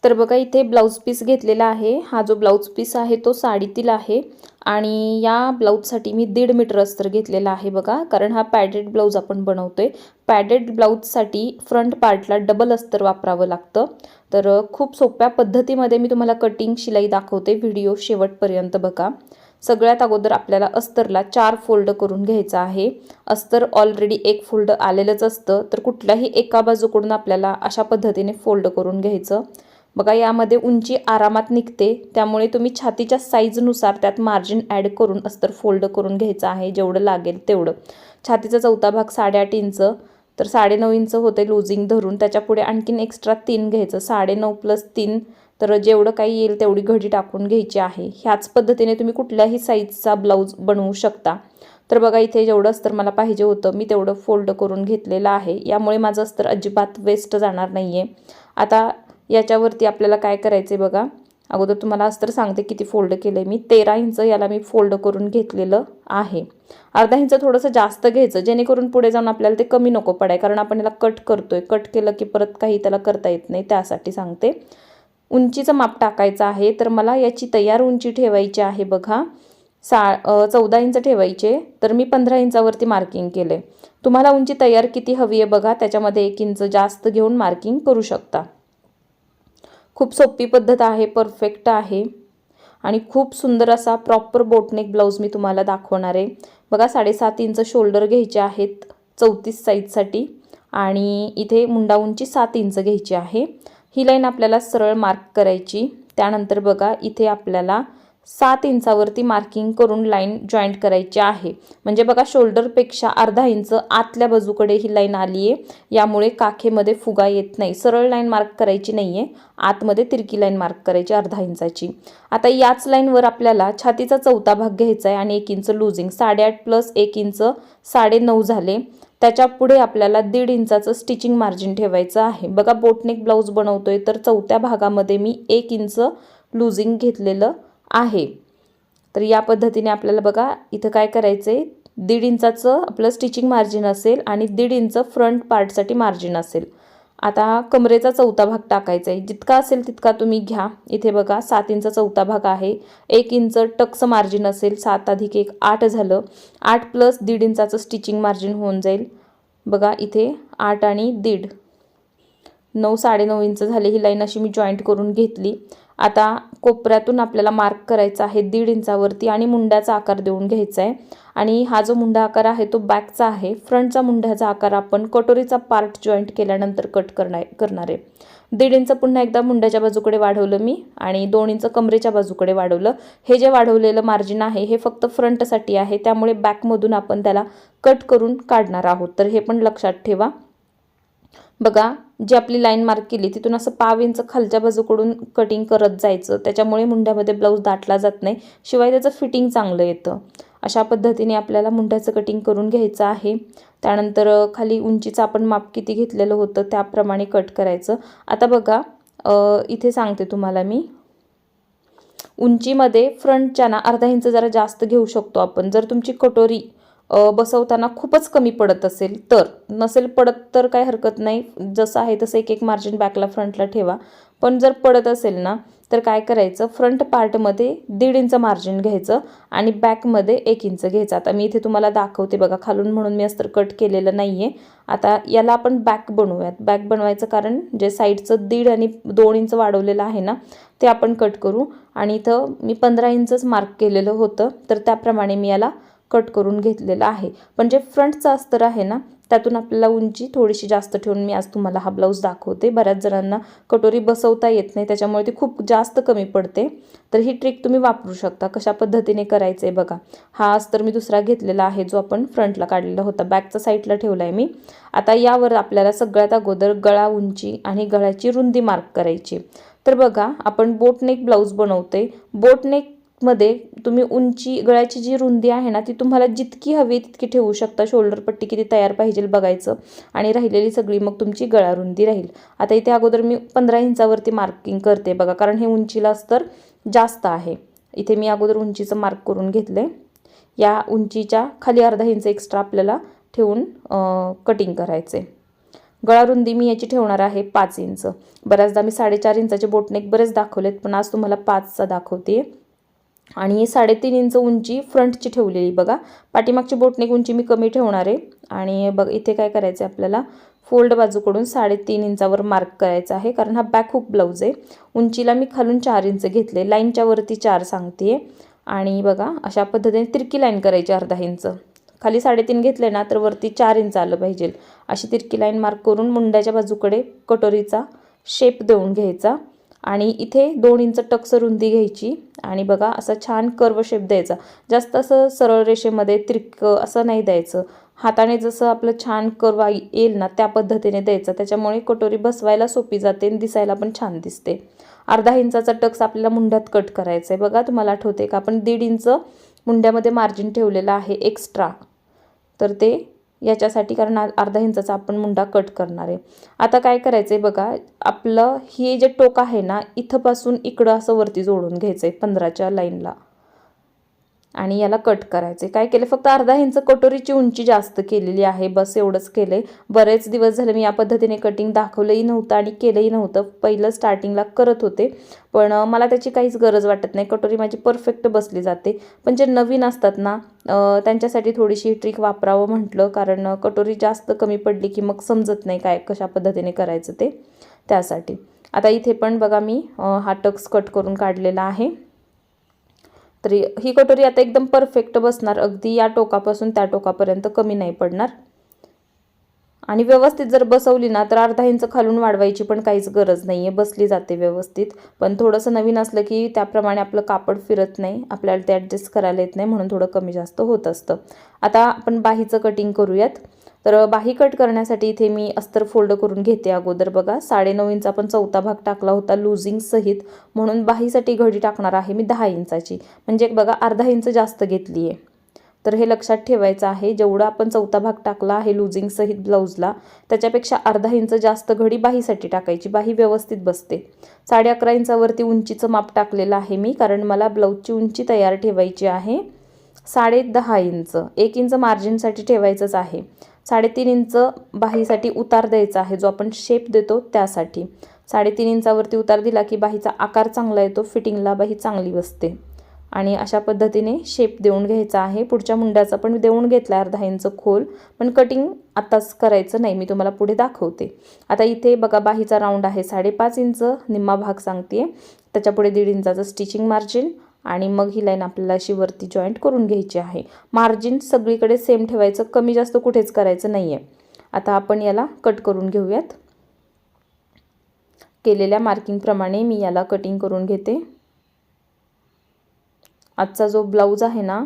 तर बघा इथे ब्लाऊज पीस घेतलेला आहे। हा जो ब्लाऊज पीस आहे तो साडीतील आहे आणि या ब्लाऊजसाठी मी 1.5 मीटर अस्तर घेतलेला आहे बघा, कारण हा पॅडेड ब्लाऊज आपण बनवतोय। पॅडेड ब्लाऊजसाठी फ्रंट पार्टला डबल अस्तर वापरावं लागतं। तर खूप सोप्या पद्धतीमध्ये मी तुम्हाला कटिंग शिलाई दाखवते, व्हिडिओ शेवटपर्यंत बघा। सगळ्यात अगोदर आपल्याला अस्तरला 4 फोल्ड करून घ्यायचा आहे। अस्तर ऑलरेडी एक फोल्ड आलेलंच असतं, तर कुठल्याही एका बाजूकडून आपल्याला अशा पद्धतीने फोल्ड करून घ्यायचं। बघा यामध्ये उंची आरामात निघते, त्यामुळे तुम्ही छातीच्या साईजनुसार त्यात मार्जिन ॲड करून अस्तर फोल्ड करून घ्यायचं आहे, जेवढं लागेल तेवढं। छातीचा चौथा भाग 8.5 इंच, तर 9.5 इंच होते लूजिंग धरून, त्याच्या पुढे आणखीन एक्स्ट्रा 3 घ्यायचं, 9.5 + 3, तर जेवढं काही येईल तेवढी घडी टाकून घ्यायची आहे। ह्याच पद्धतीने तुम्ही कुठल्याही साईजचा ब्लाऊज बनवू शकता। तर बघा इथे जेवढं अस्तर मला पाहिजे होतं मी तेवढं फोल्ड करून घेतलेलं आहे, यामुळे माझं अस्तर अजिबात वेस्ट जाणार नाहीये। आता याच्यावरती आपल्याला काय करायचं आहे बघा, अगोदर तुम्हाला अस्तर सांगते किती फोल्ड केले मी। 13 इंच याला मी फोल्ड करून घेतलेलं आहे। अर्धा इंच थोडंसं जास्त घ्यायचं, जेणेकरून पुढे जाऊन आपल्याला ते कमी नको पडाय, कारण आपण याला कट करतोय। कट केलं की परत काही त्याला करता येत नाही, त्यासाठी सांगते। उंचीचं माप टाकायचं आहे, तर मला याची तयार उंची ठेवायची आहे बघा 14 इंच ठेवायचे, तर मी 15 इंचावरती मार्किंग केले। तुम्हाला उंची तयार किती हवी आहे बघा, त्याच्यामध्ये 1 इंच जास्त घेऊन मार्किंग करू शकता। खूप सोपी पद्धत आहे, परफेक्ट आहे आणि खूप सुंदर असा प्रॉपर बोटनेक ब्लाऊज मी तुम्हाला दाखवणार आहे बघा। 7.5 इंच शोल्डर घ्यायचे आहेत 34 साईजसाठी आणि इथे मुंडा उंची 7 इंच घ्यायची आहे। ही लाईन आपल्याला सरळ मार्क करायची। त्यानंतर बघा इथे आपल्याला 7 इंचावरती मार्किंग करून लाईन जॉईंट करायची आहे। म्हणजे बघा शोल्डरपेक्षा अर्धा इंच आतल्या बाजूकडे ही लाईन आली आहे, यामुळे काखेमध्ये फुगा येत नाही। सरळ लाईन मार्क करायची नाहीये, आतमध्ये तिरकी लाईन मार्क करायची अर्धा इंचाची। आता याच लाईनवर आपल्याला छातीचा चौथा भाग घ्यायचा आहे आणि 1 इंच लूजिंग, 8.5 + 1 इंच 9.5 झाले। त्याच्या पुढे आपल्याला 1.5 इंचाचं स्टिचिंग मार्जिन ठेवायचं आहे बघा। बोटनेक ब्लाऊज बनवतोय तर चौथ्या भागामध्ये मी 1 इंच लूजिंग घेतलेलं आहे। तर या पद्धतीने आपल्याला बघा इथं काय करायचंय, 1.5 इंचाचं आपलं स्टिचिंग मार्जिन असेल आणि 1.5 इंच फ्रंट पार्टसाठी मार्जिन असेल। आता कमरेचा चौथा भाग टाकायचा आहे, जितका असेल तितका तुम्ही घ्या। इथे बघा 7 इंच चौथा भाग आहे, 1 इंच टक्स मार्जिन असेल, 7 + 1 8 झालं, 8 + 1.5 इंचाचं स्टिचिंग मार्जिन होऊन जाईल बघा। इथे 8 आणि 1.5 9 9.5 इंच झाले। ही लाईन अशी मी जॉईंट करून घेतली। आता कोपऱ्यातून आपल्याला मार्क करायचा आहे 1.5 इंचावरती आणि मुंड्याचा आकार देऊन घ्यायचा आहे। आणि हा जो मुंडा आकार आहे तो बॅकचा आहे, फ्रंटचा मुंड्याचा आकार आपण कटोरीचा पार्ट जॉईंट केल्यानंतर कट करणार आहे। 1.5 इंच पुन्हा एकदा मुंड्याच्या बाजूकडे वाढवलं मी आणि 2 इंच कमरेच्या बाजूकडे वाढवलं। हे जे वाढवलेलं मार्जिन आहे हे फक्त फ्रंटसाठी आहे, त्यामुळे बॅकमधून आपण त्याला कट करून काढणार आहोत, तर हे पण लक्षात ठेवा बघा। जी आपली लाईन मार्क केली तिथून असं 1/2 इंच खालच्या बाजूकडून कटिंग करत जायचं, त्याच्यामुळे मुंड्यामध्ये ब्लाऊज दाटला जात नाही, शिवाय त्याचं फिटिंग चांगलं येतं। अशा पद्धतीने आपल्याला मुंड्याचं कटिंग करून घ्यायचं आहे। त्यानंतर खाली उंचीचं आपण माप किती घेतलेलं होतं त्याप्रमाणे कट करायचं। आता बघा इथे सांगते तुम्हाला मी, उंचीमध्ये फ्रंटच्या ना अर्धा इंच जरा जास्त घेऊ शकतो आपण, जर तुमची कटोरी बसवताना खूपच कमी पडत असेल तर। नसेल पडत तर काही हरकत नाही, जसं आहे तसं एक मार्जिन बॅकला फ्रंटला ठेवा। पण जर पडत असेल ना तर काय करायचं, फ्रंट पार्टमध्ये 1.5 इंच मार्जिन घ्यायचं आणि बॅकमध्ये 1 इंच घ्यायचं। आता मी इथे तुम्हाला दाखवते बघा खालून, म्हणून मी अस्तर कट केलेलं नाहीये। आता याला आपण बॅक बनवूयात। बॅक बनवायचं कारण जे साईडचं 1.5 आणि 2 इंच वाढवलेलं आहे ना ते आपण कट करू। आणि इथं मी 15 इंचच मार्क केलेलं होतं, तर त्याप्रमाणे मी याला कट करून घेतलेलं आहे। पण जे फ्रंटचं अस्तर आहे ना त्यातून आपल्याला उंची थोडीशी जास्त ठेवून मी आज तुम्हाला हा ब्लाऊज दाखवते। बऱ्याच जणांना कटोरी बसवता येत नाही, त्याच्यामुळे ती खूप जास्त कमी पडते, तर ही ट्रिक तुम्ही वापरू शकता। कशा पद्धतीने करायचं आहे बघा। हा अस्तर मी दुसरा घेतलेला आहे जो आपण फ्रंटला काढलेला होता, बॅकचा साईडला ठेवला आहे मी। आता यावर आपल्याला सगळ्यात अगोदर गळा उंची आणि गळ्याची रुंदी मार्क करायची। तर बघा आपण बोटनेक ब्लाऊज बनवते, बोटनेक मध्ये तुम्ही उंची गळ्याची जी रुंदी आहे ना ती तुम्हाला जितकी हवी तितकी ठेवू शकता। शोल्डर पट्टी किती तयार पाहिजे बघायचं आणि राहिलेली सगळी मग तुमची गळा रुंदी राहील। आता इथे अगोदर मी 15 इंचावरती मार्किंग करते बघा, कारण हे उंचीला अस्तर जास्त आहे। इथे मी अगोदर उंचीचं मार्क करून घेतले। या उंचीच्या खाली अर्धा इंच एक्स्ट्रा आपल्याला ठेवून कटिंग करायचे। गळा रुंदी मी याची ठेवणार आहे 5 इंच. बऱ्याचदा मी 4.5 इंचाचे बोटनेक बरेच दाखवलेत, पण आज तुम्हाला 5चा दाखवते. आणि 3.5 इंच उंची फ्रंटची ठेवलेली बघा. पाठीमागची बोटनेक उंची मी कमी ठेवणार आहे. आणि बघ इथे काय करायचं आहे आपल्याला, फोल्ड बाजूकडून 3.5 इंचावर मार्क करायचा आहे, कारण हा बॅक हुक ब्लाऊज आहे. उंचीला मी खालून 4 इंच घेतले, लाईनच्या वरती 4 सांगते. आणि बघा अशा पद्धतीने तिरकी लाईन करायची अर्धा इंच. खाली 3.5 घेतले ना तर वरती 4 इंच आलं पाहिजे. अशी तिरकी लाईन मार्क करून मुंड्याच्या बाजूकडे कटोरीचा शेप देऊन घ्यायचा. आणि इथे 2 इंच टक्स रुंदी घ्यायची आणि बघा असा छान कर्व शेप द्यायचा. जास्त असं सरळ रेषेमध्ये तिरकं असं नाही द्यायचं. हाताने जसं आपलं छान कर्व येईल ना त्या पद्धतीने द्यायचं. त्याच्यामुळे कटोरी बसवायला सोपी जाते आणि दिसायला पण छान दिसते. अर्धा इंचाचा टक्स आपल्याला मुंड्यात कट करायचा आहे. बघा तुम्हाला आठवते का आपण 1.5 इंच मुंड्यामध्ये मार्जिन ठेवलेलं आहे एक्स्ट्रा, तर ते याच्यासाठी, कारण अर्धा इंचाचा आपण मुंडा कट करणार आहे. आता काय करायचं आहे बघा, आपलं हे जे टोक आहे ना इथंपासून इकडं असं वरती जोडून घ्यायचं आहे 15च्या लाईनला आणि याला कट करायचे. काय केलं, फक्त अर्धा इंच कटोरीची उंची जास्त केलेली आहे, बस एवढंच केलंय. बरेच दिवस झाले मी या पद्धतीने कटिंग दाखवलंही नव्हतं आणि केलंही नव्हतं. पहिलं स्टार्टिंगला करत होते, पण मला त्याची काहीच गरज वाटत नाही. कटोरी माझी परफेक्ट बसली जाते. पण जे नवीन असतात ना त्यांच्यासाठी थोडीशी ट्रिक वापरावं म्हटलं, कारण कटोरी जास्त कमी पडली की मग समजत नाही काय कशा पद्धतीने करायचं ते, त्यासाठी. आता इथे पण बघा मी हा टक्स कट करून काढलेला आहे. तर ही कटोरी आता एकदम परफेक्ट बसणार, अगदी या टोकापासून त्या टोकापर्यंत कमी नाही पडणार. आणि व्यवस्थित जर बसवली ना तर अर्धा इंच खालून वाढवायची पण काहीच गरज नाही आहे, बसली जाते व्यवस्थित. पण थोडंसं नवीन असलं की त्याप्रमाणे आपलं कापड फिरत नाही, आपल्याला ते ॲडजस्ट करायला येत नाही, म्हणून थोडं कमी जास्त होत असतं. आता आपण बाहीचं कटिंग करूयात. तर बाही कट करण्यासाठी इथे मी अस्तर फोल्ड करून घेते अगोदर. बघा 9.5 इंच आपण चौथा भाग टाकला होता लूजिंग सहित, म्हणून बाहीसाठी घडी टाकणार आहे मी 10 इंचाची, म्हणजे बघा अर्धा इंच जास्त घेतली आहे. तर हे लक्षात ठेवायचं आहे, जेवढा आपण चौथा भाग टाकला आहे लूजिंग सहित ब्लाऊजला त्याच्यापेक्षा अर्धा इंच जास्त घडी बाहीसाठी टाकायची, बाही व्यवस्थित बसते. 11.5 इंचावरती उंचीचं माप टाकलेलं आहे मी, कारण मला ब्लाऊजची उंची तयार ठेवायची आहे 10.5 इंच. 1 इंच मार्जिनसाठी ठेवायचंच आहे. 3.5 इंच बाहीसाठी उतार द्यायचा आहे, जो आपण शेप देतो त्यासाठी. 3.5 इंचावरती उतार दिला की बाहीचा आकार चांगला येतो, फिटिंगला बाही चांगली बसते. आणि अशा पद्धतीने शेप देऊन घ्यायचा आहे. पुढच्या मुंड्याचा पण देऊन घेतला अर्धा इंच खोल, पण कटिंग आताच करायचं नाही, मी तुम्हाला पुढे दाखवते. आता इथे बघा बाहीचा राऊंड आहे 5.5 इंच, निम्मा भाग सांगते. त्याच्यापुढे 1.5 इंचाचं स्टिचिंग मार्जिन आणि मग ही लाईन आपल्याला अशी वरती जॉईंट करून घ्यायची आहे. मार्जिन सगळीकडे सेम ठेवायचं, कमी जास्त कुठेच करायचं नाही आहे. आता आपण याला कट करून घेऊयात. केलेल्या मार्किंगप्रमाणे मी याला कटिंग करून घेते. आजचा जो ब्लाऊज आहे ना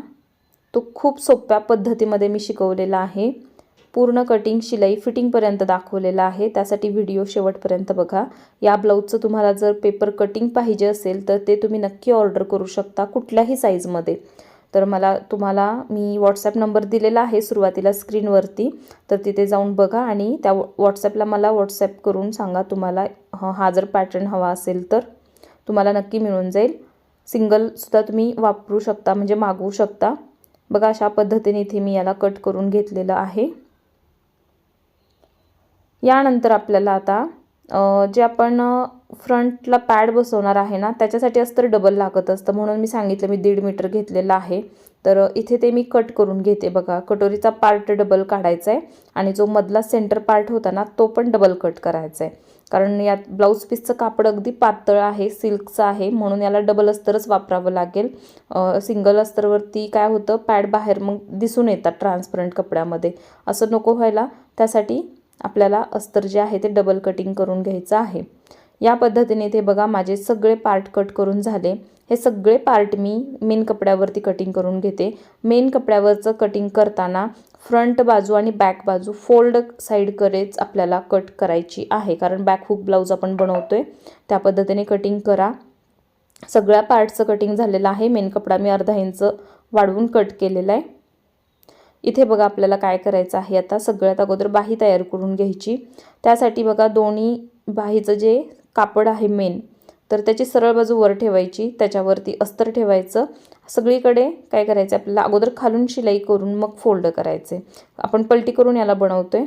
तो खूप सोप्या पद्धतीमध्ये मी शिकवलेला आहे. पूर्ण कटिंग शिलाई फिटिंगपर्यंत दाखवलेला आहे, त्यासाठी व्हिडिओ शेवटपर्यंत बघा. या ब्लाऊजचं तुम्हाला जर पेपर कटिंग पाहिजे असेल तर ते तुम्ही नक्की ऑर्डर करू शकता कुठल्याही साईजमध्ये. तर तुम्हाला मी व्हॉट्सॲप नंबर दिलेला आहे सुरुवातीला स्क्रीनवरती, तर तिथे जाऊन बघा आणि त्या व्हॉट्सॲपला मला व्हॉट्सॲप करून सांगा तुम्हाला हा जर पॅटर्न हवा असेल तर तुम्हाला नक्की मिळून जाईल. सिंगलसुद्धा तुम्ही वापरू शकता, म्हणजे मागवू शकता. बघा अशा पद्धतीने इथे मी याला कट करून घेतलेलं आहे. यानंतर आपल्याला आता जे आपण फ्रंटला पॅड बसवणार आहे ना त्याच्यासाठी अस्तर डबल लागत असतं, म्हणून मी सांगितलं मी 1.5 मीटर घेतलेलं आहे. तर इथे ते मी कट करून घेते. बघा कटोरीचा पार्ट डबल काढायचा आहे आणि जो मधला सेंटर पार्ट होता ना तो पण डबल कट करायचा आहे, कारण यात ब्लाऊज पीसचं कापड अगदी पातळ आहे, सिल्कचं आहे, म्हणून याला डबल अस्तरच वापरावं लागेल. सिंगल अस्तरवरती काय होतं, पॅड बाहेर मग दिसून येतात ट्रान्सपरंट कपड्यामध्ये, असं नको व्हायला. त्यासाठी आपल्याला अस्तर जे आहे ते डबल कटिंग करून घ्यायचं आहे. या पद्धतीने ते बघा माझे सगळे पार्ट कट करून झाले. हे सगळे पार्ट मी मेन कपड्यावरती कटिंग करून घेते. मेन कपड्यावरचं कटिंग करताना फ्रंट बाजू आणि बॅक बाजू फोल्ड साईड करेच आपल्याला कट करायची आहे, कारण बॅक हुक ब्लाऊज आपण बनवतोय त्या पद्धतीने कटिंग करा. सगळ्या पार्टचं कटिंग झालेलं आहे. मेन कपडा मी अर्धा इंच वाढवून कट केलेला आहे. इथे बघा आपल्याला काय करायचं आहे, आता सगळ्यात अगोदर बाही तयार करून घ्यायची. त्यासाठी बघा दोन्ही बाहीचं जे कापड आहे मेन, तर त्याची सरळ बाजू वर ठेवायची, त्याच्यावरती अस्तर ठेवायचं. सगळीकडे काय करायचं आपल्याला, अगोदर खालून शिलाई करून मग फोल्ड करायचे. आपण पलटी करून याला बनवतोय.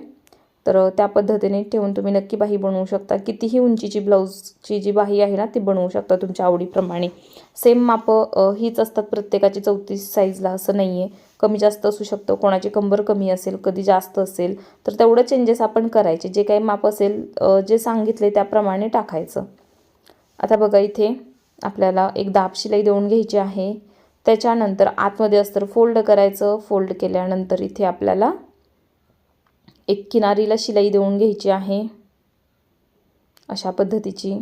तर त्या पद्धतीने ठेवून तुम्ही नक्की बाही बनवू शकता. कितीही उंचीची ब्लाऊजची जी बाही आहे ना ती बनवू शकता तुमच्या आवडीप्रमाणे. सेम मापं हीच असतात प्रत्येकाची 34 साईजला असं नाही आहे. कमी जास्त असू शकतं, कोणाची कंबर कमी असेल, कधी जास्त असेल, तर तेवढं चेंजेस आपण करायचे. जे काही माप असेल जे सांगितले त्याप्रमाणे टाकायचं. आता बघा इथे आपल्याला एक दाब शिलाई देऊन घ्यायची आहे. त्याच्यानंतर आतमध्ये अस्तर फोल्ड करायचं. फोल्ड केल्यानंतर इथे आपल्याला एक किनारीला शिलाई देऊन घ्यायची आहे अशा पद्धतीची.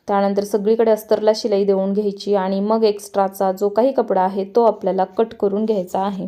त्यानंतर सगळीकडे अस्तरला शिलाई देऊन घ्यायची आणि मग एक्स्ट्राचा जो काही कपडा आहे तो आपल्याला कट करून घ्यायचा आहे.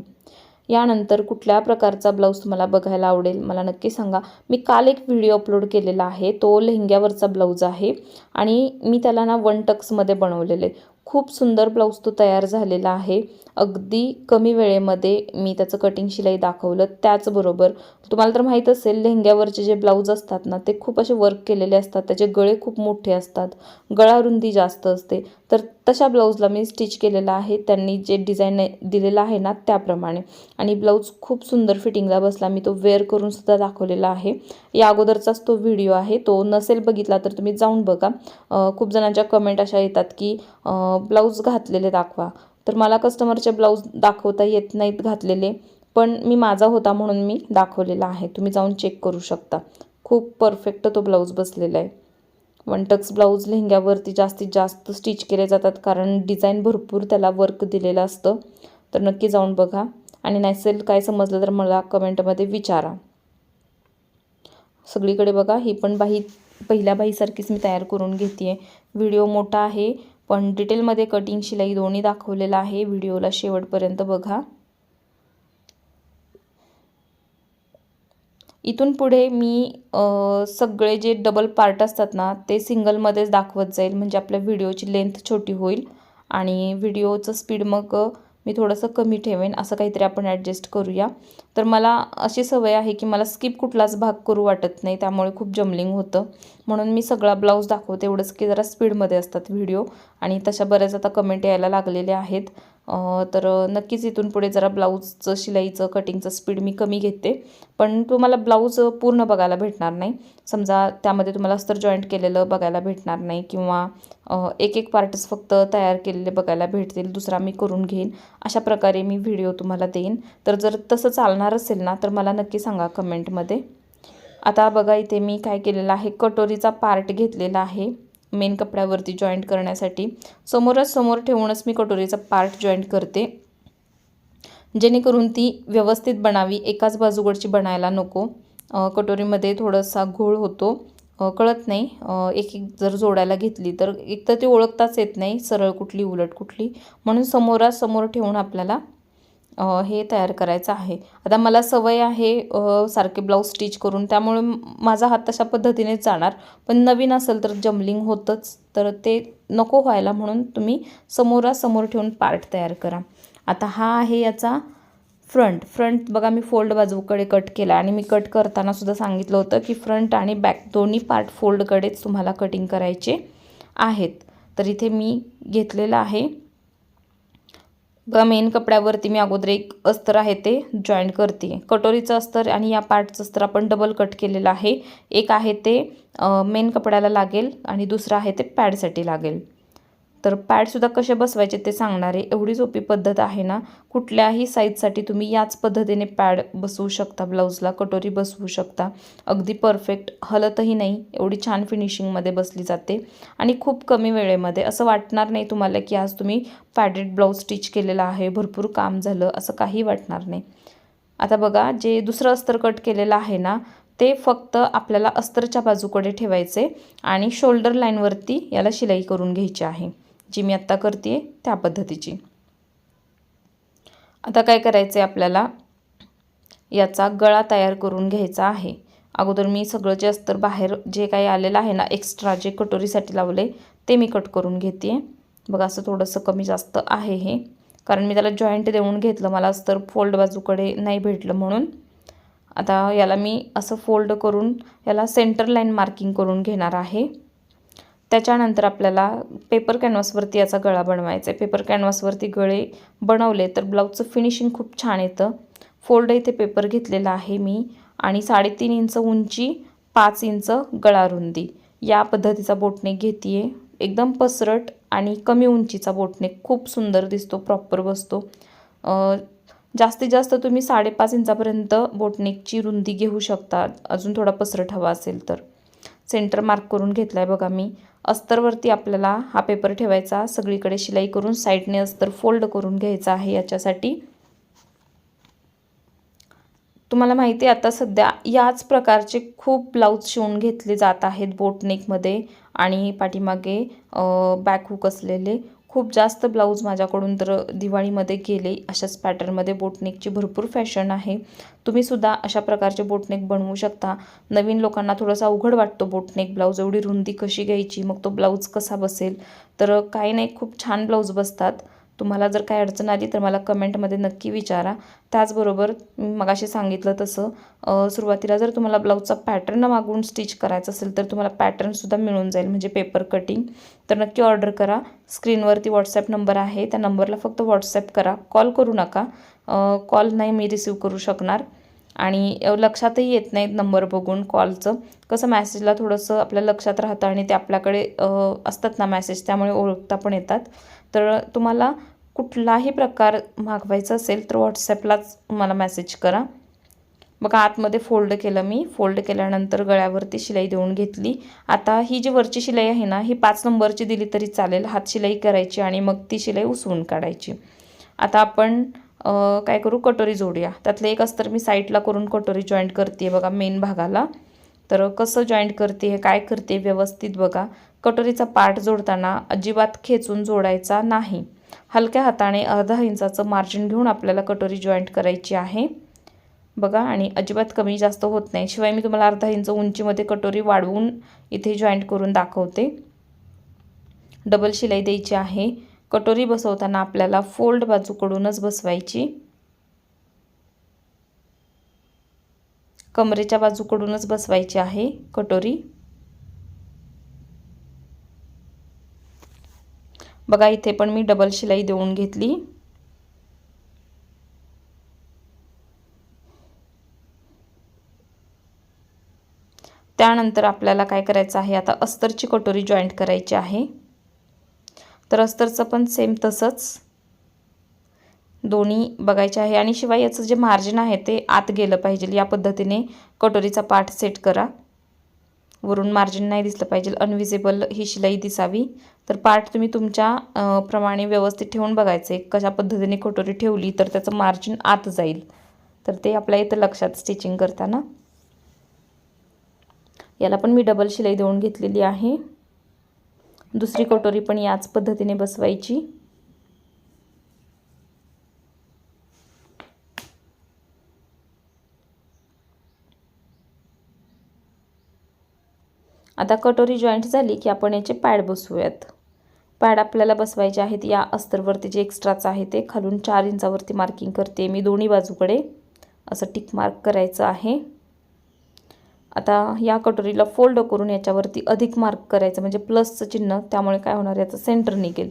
यानंतर कुठल्या प्रकारचा ब्लाऊज तुम्हाला बघायला आवडेल मला नक्की सांगा. मी काल एक व्हिडिओ अपलोड केलेला आहे, तो लेहंग्यावरचा ब्लाऊज आहे आणि मी त्याला ना 1 टक्समध्ये बनवलेले. खूप सुंदर ब्लाऊज तो तयार झालेला आहे. अगदी कमी वेळेमध्ये मी त्याचं कटिंग शिलाई दाखवलं. त्याचबरोबर तुम्हाला तर माहीत असेल लेहंग्यावरचे जे ब्लाऊज असतात ना ते खूप असे वर्क केलेले असतात, त्याचे गळे खूप मोठे असतात, गळा रुंदी जास्त असते. तर तशा ब्लाऊजला मी स्टिच केलेला आहे त्यांनी जे डिझाईन दिलेला आहे ना त्याप्रमाणे. आणि ब्लाऊज खूप सुंदर फिटिंगला बसला. मी तो वेअर करून सुद्धा दाखवलेला आहे. या अगोदरचाच तो व्हिडिओ आहे, तो नसेल बघितला तर तुम्ही जाऊन बघा. खूप जणांच्या कमेंट अशा येतात की ब्लाऊज घातलेले दाखवा. तर मला कस्टमरचे ब्लाऊज दाखवता येत नाहीत घातलेले, पण मी माझा होता म्हणून मी दाखवलेला आहे. तुम्ही जाऊन चेक करू शकता. खूप परफेक्ट तो ब्लाऊज बसलेला आहे. 1 टक्स ब्लाऊज लेहंग्यावरती जास्तीत जास्त स्टिच केले जातात कारण डिझाईन भरपूर त्याला वर्क दिलेलं असतं. तर नक्की जाऊन बघा आणि नसेल काय समजलं तर मला कमेंटमध्ये विचारा. सगळीकडे बघा ही पण बाही पहिल्या बाहीसारखीच मी तयार करून घेते आहे. व्हिडिओ मोठा आहे पण डिटेलमध्ये कटिंग शिलाई दोन्ही दाखवलेला आहे. व्हिडिओला शेवटपर्यंत बघा. इथून पुढे मी सगळे जे डबल पार्ट असतात ना ते सिंगलमध्येच दाखवत जाईल, म्हणजे आपल्या व्हिडिओची लेंथ छोटी होईल आणि व्हिडिओचं स्पीड मग मी थोडंसं कमी ठेवेन. असं काहीतरी आपण ॲडजस्ट करूया. तर मला अशी सवय आहे की मला स्किप कुठलाच भाग करू वाटत नाही, त्यामुळे खूप जमलिंग होतं. म्हणून मी सगळा ब्लाऊज दाखवते. एवढंच की जरा स्पीडमध्ये असतात व्हिडिओ आणि तशा बऱ्याच आता कमेंट यायला लागलेल्या आहेत. तर नक्कीच इथून पुढे जरा ब्लाऊजचं शिलाईचं कटिंगचं स्पीड मी कमी घेते. पण तुम्हाला ब्लाऊज पूर्ण बघायला भेटणार नाही. समजा त्यामध्ये तुम्हाला अस्तर जॉईंट केलेलं बघायला भेटणार नाही किंवा एक एक पार्टच फक्त तयार केलेले बघायला भेटतील, दुसरा मी करून घेईन. अशा प्रकारे मी व्हिडिओ तुम्हाला देईन. तर जर तसं चालणार असेल ना तर मला नक्की सांगा कमेंटमध्ये. आता बघा इथे मी काय केलेलं आहे, कटोरीचा पार्ट घेतलेला आहे मेन कपड्यावरती जॉईंट करण्यासाठी. समोर ठेवूनच मी कटोरीचा पार्ट जॉईंट करते, जेणेकरून ती व्यवस्थित बनावी, एकाच बाजूकडची बनायला नको. कटोरीमध्ये थोडासा घोळ होतो, कळत नाही. एक एक जर जोडायला घेतली तर एक तर ती ओळखताच येत नाही सरळ कुठली उलट कुठली. म्हणून समोरासमोर ठेवून आपल्याला हे तयार करायचं आहे. आता मला सवय आहे सारखे ब्लाऊज स्टिच करून, त्यामुळे माझा हात तशा पद्धतीनेच जाणार. पण नवीन असेल तर जमलिंग होतंच, तर ते नको व्हायला म्हणून तुम्ही समोरासमोर ठेवून पार्ट तयार करा. आता हा आहे याचा फ्रंट बघा मी फोल्ड बाजूकडे कट केला आणि मी कट करताना सुद्धा सांगितलं होतं की फ्रंट आणि बॅक दोन्ही पार्ट फोल्डकडेच तुम्हाला कटिंग करायचे आहेत. तर इथे मी घेतलेलं आहे बघा मेन कपड्यावरती मी अगोदर एक अस्तर आहे ते जॉईंट करते. कटोरीचं अस्तर आणि या पार्टचं अस्तर आपण डबल कट केलेलं आहे. एक आहे ते मेन कपड्याला लागेल आणि दुसरं आहे ते पॅडसाठी लागेल. तर पॅडसुद्धा कसे बसवायचे ते सांगणार आहे. एवढी सोपी पद्धत आहे ना, कुठल्याही साईजसाठी तुम्ही याच पद्धतीने पॅड बसवू शकता, ब्लाऊजला कटोरी बसवू शकता. अगदी परफेक्ट, हलतही नाही, एवढी छान फिनिशिंगमध्ये बसली जाते आणि खूप कमी वेळेमध्ये. असं वाटणार नाही तुम्हाला की आज तुम्ही पॅडेड ब्लाऊज स्टिच केलेला आहे, भरपूर काम झालं, असं काही वाटणार नाही. आता बघा जे दुसरं अस्तर कट केलेलं आहे ना ते फक्त आपल्याला अस्तरच्या बाजूकडे ठेवायचे आणि शोल्डर लाईनवरती याला शिलाई करून घ्यायची आहे, जी मी आत्ता करते त्या पद्धतीची. आता काय करायचं आहे, आपल्याला याचा गळा तयार करून घ्यायचा आहे. अगोदर मी सगळं जे अस्तर बाहेर जे काही आलेलं आहे ना एक्स्ट्रा जे कटोरीसाठी लावले ते मी कट करून घेते. बघा असं थोडंसं कमी जास्त आहे हे, कारण मी त्याला जॉईंट देऊन घेतलं, मला अस्तर फोल्ड बाजूकडे नाही भेटलं म्हणून. आता याला मी असं फोल्ड करून याला सेंटर लाईन मार्किंग करून घेणार आहे. त्याच्यानंतर आपल्याला पेपर कॅनव्हासवरती याचा गळा बनवायचा आहे. पेपर कॅनव्हासवरती गळे बनवले तर ब्लाऊजचं फिनिशिंग खूप छान येतं. फोल्ड इथे पेपर घेतलेला आहे मी आणि 3.5 इंच उंची, 5 इंच गळा रुंदी या पद्धतीचा बोटनेक घेते. एकदम पसरट आणि कमी उंचीचा बोटनेक खूप सुंदर दिसतो, प्रॉपर बसतो. जास्तीत जास्त तुम्ही 5.5 इंचापर्यंत बोटनेकची रुंदी घेऊ शकता, अजून थोडा पसरट हवा असेल तर. सेंटर मार्क करून घेतला आहे बघा मी. अस्तरवरती आपल्याला हा पेपर ठेवायचा, सगळीकडे शिलाई करून साईडने अस्तर फोल्ड करून घ्यायचा आहे. याच्यासाठी तुम्हाला माहिती आहे आता सध्या याच प्रकारचे खूप ब्लाऊज शिवून घेतले जात आहेत बोटनेकमध्ये आणि पाठीमागे बॅक हुक असलेले. खूप जास्त ब्लाऊज माझ्याकडून तर दिवाळीमध्ये गेले. अशाच पॅटर्नमध्ये बोटनेकची भरपूर फॅशन आहे. तुम्हीसुद्धा अशा प्रकारचे बोटनेक बनवू शकता. नवीन लोकांना थोडासा अवघड वाटतो बोटनेक ब्लाऊज, एवढी रुंदी कशी घ्यायची, मग तो ब्लाऊज कसा बसेल. तर काही नाही, खूप छान ब्लाऊज बसतात. तुम्हाला जर काय अडचण आली तर मला कमेंटमध्ये नक्की विचारा. त्याचबरोबर मगाशी सांगितलं तसं सुरुवातीला जर तुम्हाला ब्लाऊजचा पॅटर्न मागून स्टिच करायचं असेल तर तुम्हाला पॅटर्नसुद्धा मिळून जाईल, म्हणजे पेपर कटिंग. तर नक्की ऑर्डर करा. स्क्रीनवरती व्हॉट्सॲप नंबर आहे, त्या नंबरला फक्त व्हॉट्सॲप करा, कॉल करू नका. कॉल नाही मी रिसीव करू शकणार आणि लक्षातही येत नाहीत नंबर बघून कॉलचं. कसं मॅसेजला थोडंसं आपल्या लक्षात राहतं आणि ते आपल्याकडे असतात ना मॅसेज, त्यामुळे ओळखता पण येतात. तर तुम्हाला कुठलाही प्रकार मागवायचा असेल तर व्हॉट्सॲपलाच मला मेसेज करा. बघा आतमध्ये फोल्ड केलं मी. फोल्ड केल्यानंतर गळ्यावरती शिलाई देऊन घेतली. आता ही जी वरची शिलाई आहे ना, ही 5 नंबरची दिली तरी चालेल. हात शिलाई करायची आणि मग ती शिलाई उसवून काढायची. आता आपण काय करू, कटोरी जोडूया. त्यातलं एक अस्तर मी साईडला करून कटोरी जॉईंट करते बघा मेन भागाला. तर कसं जॉईंट करते, काय करते व्यवस्थित बघा. कटोरीचा पार्ट जोडताना अजिबात खेचून जोडायचा नाही. हलक्या हाताने अर्धा इंचाचं मार्जिन घेऊन आपल्याला कटोरी जॉईंट करायची आहे बघा. आणि अजिबात कमी जास्त होत नाही. शिवाय मी तुम्हाला अर्धा इंच उंचीमध्ये कटोरी वाढवून इथे जॉईंट करून दाखवते. डबल शिलाई द्यायची आहे. कटोरी बसवताना आपल्याला फोल्ड बाजूकडूनच बसवायची, कमरेच्या बाजूकडूनच बसवायची आहे कटोरी. बघा इथे पण मी डबल शिलाई देऊन घेतली. त्यानंतर आपल्याला काय करायचं आहे, आता अस्तरची कटोरी जॉईंट करायची आहे. तर अस्तरचं पण सेम तसंच दोन्ही बघायचे आहे. आणि शिवाय याचं जे मार्जिन आहे ते आत गेलं पाहिजे. या पद्धतीने कटोरीचा पार्ट सेट करा. वरून मार्जिन नाही दिसलं पाहिजे, अनविजिबल ही शिलाई दिसावी. तर पार्ट तुम्ही तुमच्या प्रमाणे व्यवस्थित ठेवून बघायचे. कशा पद्धतीने कटोरी ठेवली तर त्याचं मार्जिन आत जाईल. तर ते आपल्या इथं लक्षात स्टिचिंग करताना. याला पण मी डबल शिलाई देऊन घेतलेली आहे. दुसरी कटोरी पण याच पद्धतीने बसवायची. आता कटोरी जॉईंट झाली की आपण याचे पॅड बसवूयात. पॅड आपल्याला बसवायचे आहेत या अस्तरवरती. जे एक्स्ट्राचं आहे ते खालून 4 इंचावरती मार्किंग करते मी. दोन्ही बाजूकडे असं टिक मार्क करायचं आहे. आता या कटोरीला फोल्ड करून याच्यावरती अधिक मार्क करायचं, म्हणजे प्लसचं चिन्ह. त्यामुळे काय होणार, याचं सेंटर निघेल,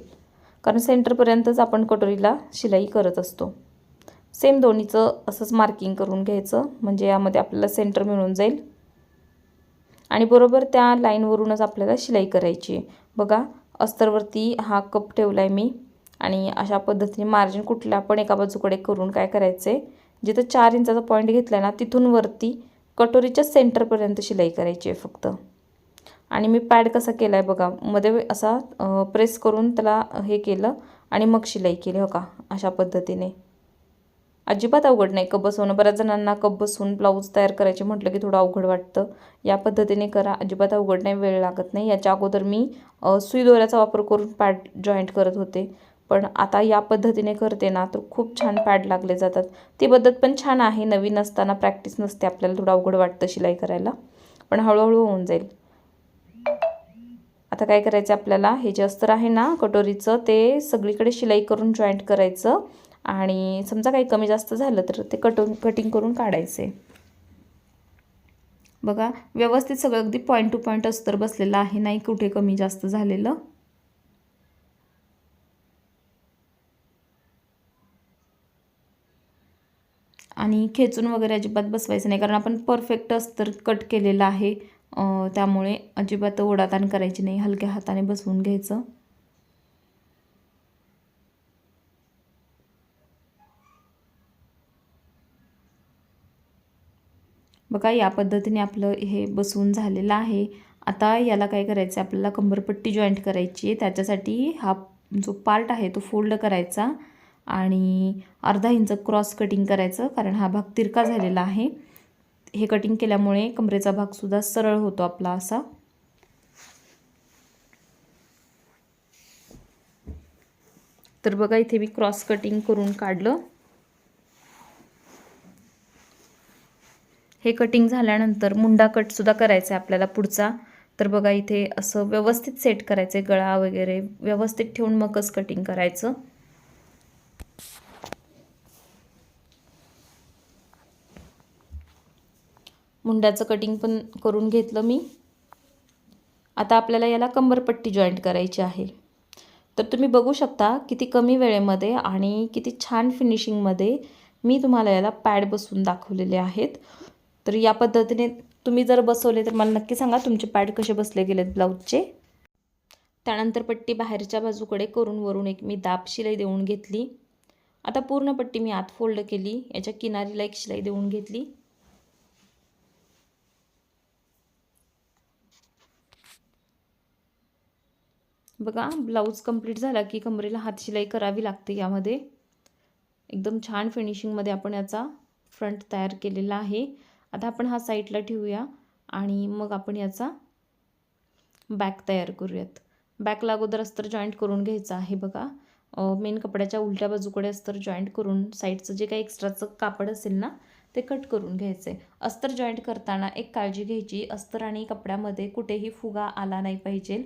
कारण सेंटरपर्यंतच आपण कटोरीला शिलाई करत असतो. सेम दोन्हीचं असंच मार्किंग करून घ्यायचं, म्हणजे यामध्ये आपल्याला सेंटर मिळून जाईल. आणि बरोबर त्या लाईनवरूनच आपल्याला शिलाई करायची आहे बघा. अस्तरवरती हा कप ठेवला आहे मी आणि अशा पद्धतीने मार्जिन कुठल्या पण एका बाजूकडे करून काय करायचं आहे, जिथं 4 इंचाचा पॉईंट घेतला आहे ना, तिथून वरती कटोरीच्या सेंटरपर्यंत शिलाई करायची आहे फक्त. आणि मी पॅड कसा केला आहे बघा, मध्ये असा प्रेस करून त्याला हे केलं आणि मग शिलाई केली हो का, अशा पद्धतीने. अजिबात अवघड नाही कप बसवणं. बऱ्याच जणांना कप बसवून ब्लाऊज तयार करायचे म्हटलं की थोडं अवघड वाटतं. या पद्धतीने करा, अजिबात अवघड नाही, वेळ लागत नाही. याच्या अगोदर मी सुई दोऱ्याचा वापर करून पॅड जॉईंट करत होते, पण आता या पद्धतीने करते ना तर खूप छान पॅड लागले जातात. ती पद्धत पण छान आहे. नवीन असताना प्रॅक्टिस नसते, आपल्याला थोडं अवघड वाटतं शिलाई करायला, पण हळूहळू होऊन जाईल. आता काय करायचं आपल्याला, हे जे अस्तर आहे ना कटोरीचं, ते सगळीकडे शिलाई करून जॉईंट करायचं. आणि समजा काही कमी जास्त झालं तर ते कटिंग करून काढायचे बघा. व्यवस्थित सगळं अगदी पॉईंट टू पॉईंट अस्तर बसलेलं आहे, नाही कुठे कमी जास्त झालेलं. आणि खेचून वगैरे अजिबात बसवायचं नाही, कारण आपण परफेक्ट अस्तर कट केलेलं आहे, त्यामुळे अजिबात ओढाताण करायची नाही, हलक्या हाताने बसवून घ्यायचं. बघा या पद्धतीने आपलं हे बसवून झालेलं आहे. आता याला काय करायचं आहे, आपल्याला कंबरपट्टी जॉईंट करायची आहे. त्याच्यासाठी हा जो पार्ट आहे तो फोल्ड करायचा आणि अर्धा इंच क्रॉस कटिंग करायचं, कारण हा भाग तिरका झालेला आहे. हे कटिंग केल्यामुळे कमरेचा भागसुद्धा सरळ होतो आपला असा. तर बघा इथे मी क्रॉस कटिंग करून काढलं. हे कटिंग झाल्यानंतर मुंडा कटसुद्धा करायचा आहे आपल्याला पुढचा. तर बघा इथे असं व्यवस्थित सेट करायचं आहे, गळा वगैरे व्यवस्थित ठेवून मगच कटिंग करायचं. मुंड्याचं कटिंग पण करून घेतलं मी. आता आपल्याला याला कंबरपट्टी जॉईंट करायची आहे. तर तुम्ही बघू शकता किती कमी वेळेमध्ये आणि किती छान फिनिशिंगमध्ये मी तुम्हाला याला पॅड बसवून दाखवलेले आहेत. तर या पद्धतीने तुम्ही जर बसवले तर मला नक्की सांगा तुमचे पॅड कसे बसले गेलेत ब्लाऊजचे. त्यानंतर पट्टी बाहेरच्या बाजूकडे करून वरून एक मी दाब शिलाई देऊन घेतली. आता पूर्ण पट्टी मी आत फोल्ड केली, याच्या किनारीला एक शिलाई देऊन घेतली. बघा ब्लाऊज कंप्लीट झाला की कमरेला हात शिलाई करावी लागते. यामध्ये एकदम छान फिनिशिंगमध्ये आपण याचा फ्रंट तयार केलेला आहे. आता आपण हा साईडला ठेवूया आणि मग आपण याचा बॅक तयार करूयात. बॅकला अगोदर अस्तर जॉईंट करून घ्यायचं आहे. बघा मेन कपड्याच्या उलट्या बाजूकडे अस्तर जॉईंट करून साईडचं जे काही एक्स्ट्राचं कापड असेल ना ते कट करून घ्यायचं आहे. अस्तर जॉईंट करताना एक काळजी घ्यायची, अस्तर आणि कपड्यामध्ये कुठेही फुगा आला नाही पाहिजे.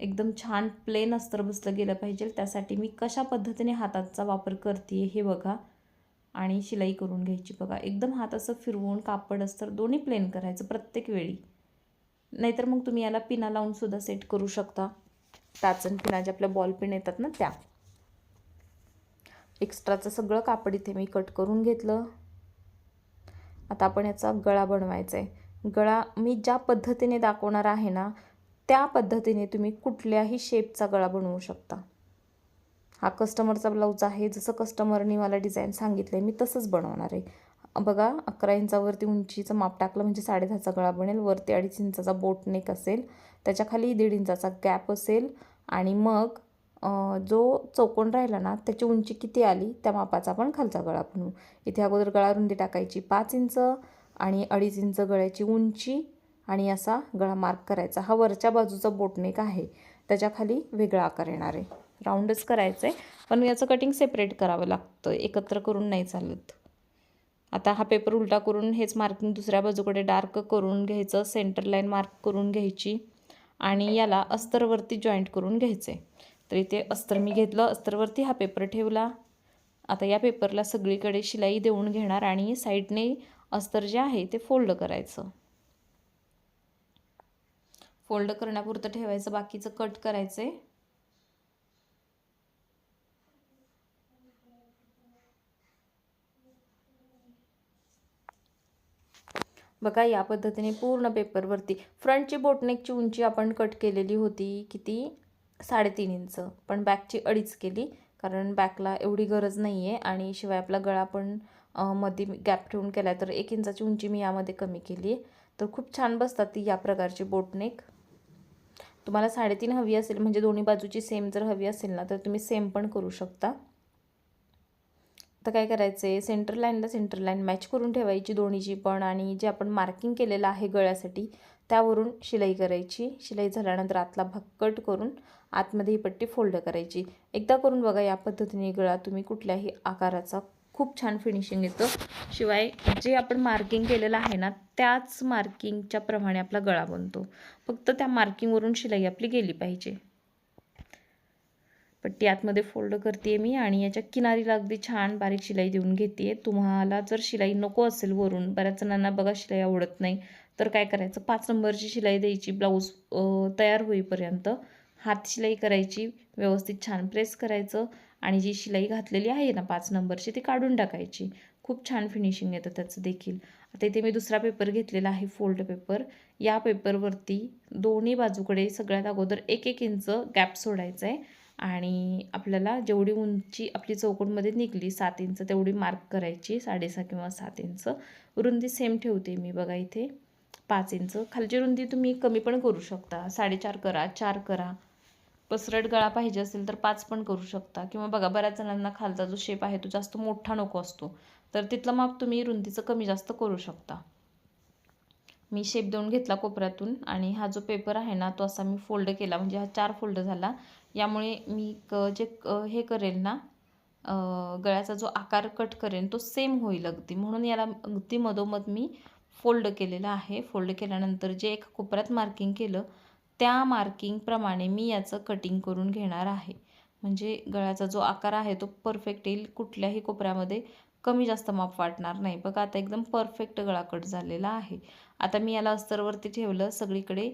एकदम छान प्लेन अस्तर बसलं गेलं पाहिजे. त्यासाठी मी कशा पद्धतीने हाताचा वापर करते हे बघा आणि शिलाई करून घ्यायची. बघा एकदम हात असं फिरवून कापड अस्तर दोन्ही प्लेन करायचं प्रत्येक वेळी. नाहीतर मग तुम्ही याला पिना लावून सुद्धा सेट करू शकता. टाचन पिना जे आपल्या बॉल पिन येतात ना त्या. एक्स्ट्राचं सगळं कापड इथे मी कट करून घेतलं. आता आपण याचा गळा बनवायचा आहे. गळा मी ज्या पद्धतीने दाखवणार आहे ना त्या पद्धतीने तुम्ही कुठल्याही शेपचा गळा बनवू शकता. हा कस्टमरचा ब्लाऊज आहे, जसं कस्टमरनी मला डिझाईन सांगितलं आहे मी तसंच बनवणार आहे. बघा 11 इंचावरती उंचीचं माप टाकलं म्हणजे 10.5चा गळा बनेल. वरती 2.5 इंचाचा बोट नेक असेल, त्याच्या खाली 1.5 इंचाचा गॅप असेल आणि मग जो चौकोन राहिला ना त्याची उंची किती आली त्या मापाचा आपण खालचा गळा बनवू. इथे अगोदर गळा रुंदी टाकायची 5 इंच आणि 2.5 इंच गळ्याची उंची आणि असा गळा मार्क करायचा. हा वरच्या बाजूचा बोटनेक आहे, त्याच्या खाली वेगळा आकार येणार आहे. राऊंडच करायचं आहे, पण याचं कटिंग सेपरेट करावं लागतं, एकत्र करून नाही चालत. आता हा पेपर उलटा करून हेच मार्किंग दुसऱ्या बाजूकडे डार्क करून घ्यायचं, सेंटर लाईन मार्क करून घ्यायची आणि याला अस्तरवरती जॉईंट करून घ्यायचं आहे. तर इथे अस्तर मी घेतलं, अस्तरवरती हा पेपर ठेवला. आता या पेपरला सगळीकडे शिलाई देऊन घेणार आणि साईडने अस्तर जे आहे ते फोल्ड करायचं. फोल्ड करण्यापुरतं ठेवायचं, बाकीचं कट करायचं आहे. बघा या पद्धतीने पूर्ण पेपरवरती फ्रंटची बोटनेकची उंची आपण कट केलेली होती किती 3.5 इंच, पण बॅकची 2.5 केली, कारण बॅकला एवढी गरज नाही आहे आणि शिवाय आपला गळा पण मध्ये गॅप ठेवून केला तर 1 इंचाची उंची मी यामध्ये कमी केली आहे. तर खूप छान बसतात ती या प्रकारची बोटनेक. तुम्हाला 3.5 हवी असेल म्हणजे दोन्ही बाजूची सेम जर हवी असेल ना तर तुम्ही सेम पण करू शकता. आता काय करायचं आहे, सेंटर लाईन मॅच करून ठेवायची दोन्हीची पण आणि जे आपण मार्किंग केलेलं आहे गळ्यासाठी त्यावरून शिलाई करायची. शिलाई झाल्यानंतर आतला भाग कट करून आतमध्ये ही पट्टी फोल्ड करायची. एकदा करून बघा या पद्धतीने गळा तुम्ही कुठल्याही आकाराचा, खूप छान फिनिशिंग येतं. शिवाय जे आपण मार्किंग केलेलं आहे ना त्याच मार्किंगच्या प्रमाणे आपला गळा बनतो, फक्त त्या मार्किंगवरून शिलाई आपली गेली पाहिजे. पट्टी आतमध्ये फोल्ड करते मी आणि याच्या किनारीला अगदी छान बारीक शिलाई देऊन घेते. तुम्हाला जर शिलाई नको असेल वरून, बऱ्याच जणांना बघा शिलाई आवडत नाही, तर काय करायचं 5 नंबरची शिलाई द्यायची ब्लाऊज तयार होईपर्यंत. हात शिलाई करायची, व्यवस्थित छान प्रेस करायचं आणि जी शिलाई घातलेली आहे ना 5 नंबरची ती काढून टाकायची. खूप छान फिनिशिंग येतं त्याचं देखील. आता इथे मी दुसरा पेपर घेतलेला आहे, फोल्ड पेपर. या पेपरवरती दोन्ही बाजूकडे सगळ्यात अगोदर 1-1 इंच गॅप सोडायचा आहे आणि आपल्याला जेवढी उंची आपली चौकोनमध्ये निघली 7 इंच तेवढी मार्क करायची, 6.5 किंवा 7 इंच. रुंदी सेम ठेवते मी बघा इथे 5 इंच. खालची रुंदी तुम्ही कमी पण करू शकता, 4.5 करा, 4 करा. पसरट गळा पाहिजे असेल तर 5 पण करू शकता. किंवा बघा बऱ्याच जणांना खालचा जो शेप आहे तो जास्त मोठा नको असतो, तर तिथलं माप तुम्ही रुंदीचं कमी जास्त करू शकता. मी शेप देऊन घेतला कोपऱ्यातून आणि हा जो पेपर आहे ना तो असा मी फोल्ड केला, म्हणजे हा 4 फोल्ड झाला. यामुळे मी हे करेल ना, गळ्याचा जो आकार कट करेन तो सेम होईल अगदी, म्हणून याला अगदी मधोमध मी फोल्ड केलेलं आहे. फोल्ड केल्यानंतर जे एक कोपऱ्यात मार्किंग केलं त्या मार्किंगप्रमाणे मी याचं कटिंग करून घेणार आहे. म्हणजे गळ्याचा जो आकार आहे तो परफेक्ट येईल, कुठल्याही कोपऱ्यामध्ये कमी जास्त माप वाटणार नाही. बघा आता एकदम परफेक्ट गळा कट झालेला आहे. आता मी याला अस्तरवरती ठेवलं, सगळीकडे